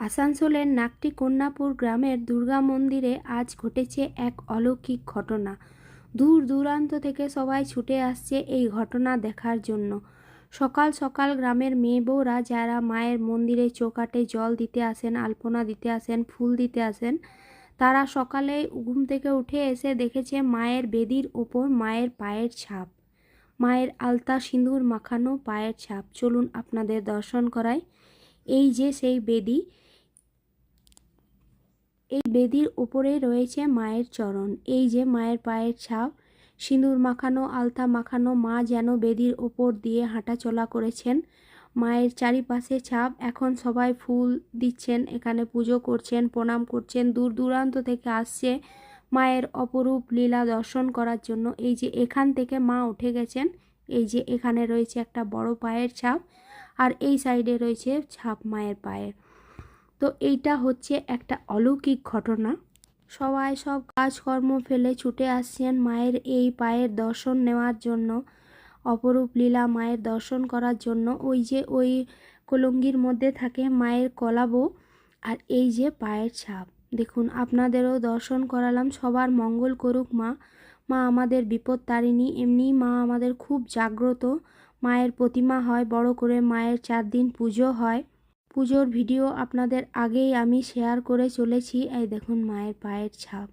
আসানসোলের নাকটি কন্যাপুর গ্রামের দুর্গা মন্দিরে আজ ঘটেছে এক অলৌকিক ঘটনা। দূর দূরান্ত থেকে সবাই ছুটে আসছে এই ঘটনা দেখার জন্য। সকাল সকাল গ্রামের মেয়ে বউরা যারা মায়ের মন্দিরে চৌকাঠে জল দিতে আসেন, আলপনা দিতে আসেন, ফুল দিতে আসেন, তারা সকালে ঘুম থেকে উঠে এসে দেখেছে মায়ের বেদির ওপর মায়ের পায়ের ছাপ, মায়ের আলতা সিঁদুর মাখানো পায়ের ছাপ। চলুন আপনাদের দর্শন করাই। এই যে সেই বেদি, এই বেদির উপরে রয়েছে মায়ের চরণ। এই যে মায়ের পায়ের ছাপ, সিঁদুর মাখানো, আলতা মাখানো, মা যেন বেদির ওপর দিয়ে হাঁটা চলা করেছেন। মায়ের চারিপাশে ছাপ। এখন সবাই ফুল দিচ্ছেন, এখানে পুজো করছেন, প্রণাম করছেন। দূর দূরান্ত থেকে আসছে মায়ের অপরূপ লীলা দর্শন করার জন্য। এই যে এখান থেকে মা উঠে গেছেন, এই যে এখানে রয়েছে একটা বড় পায়ের ছাপ, আর এই সাইডে রয়েছে ছাপ মায়ের পায়ের। তো এইটা হচ্ছে একটা অলৌকিক ঘটনা। সবাই সব কাজকর্ম ফেলে ছুটে আসছেন মায়ের এই পায়ের দর্শন নেওয়ার জন্য, অপরূপ লীলা মায়ের দর্শন করার জন্য। ওই যে ওই কলঙ্গির মধ্যে থাকে মায়ের কলাবো, আর এই যে পায়ের ছাপ। দেখুন, আপনাদেরও দর্শন করালাম। সবার মঙ্গল করুক মা। মা আমাদের বিপদ তারিণী। এমনি মা আমাদের খুব জাগ্রত। মায়ের প্রতিমা হয় বড় করে, মায়ের 4 দিন পুজো হয়। পুজোর ভিডিও আপনাদের আগেই আমি শেয়ার করে চলেছি। এই দেখুন মায়ের পায়ের ছাপ,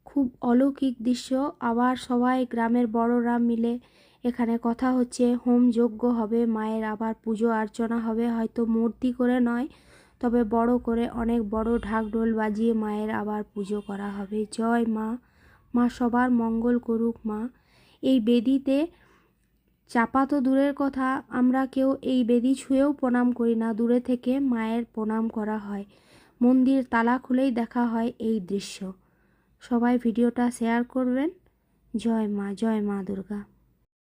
খুব অলৌকিক দৃশ্য। আবার সবাই গ্রামের বড়রা মিলে এখানে কথা হচ্ছে, হোম যজ্ঞ হবে, মায়ের আবার পুজো অর্চনা হবে। হয়তো মূর্তি করে নয়, তবে বড় করে অনেক বড় ঢাক ঢোল বাজিয়ে মায়ের আবার পুজো করা হবে। জয় মা। মা সবার মঙ্গল করুক মা। এই বেদিতে চাপা তো দূরের কথা, আমরা কেউ এই বেদি ছুঁয়েও প্রণাম করি না, দূরে থেকে মায়ের প্রণাম করা হয়। মন্দির তালা খুলেই দেখা হয় এই দৃশ্য। সবাই ভিডিওটা শেয়ার করবেন। জয় মা, জয় মা দুর্গা।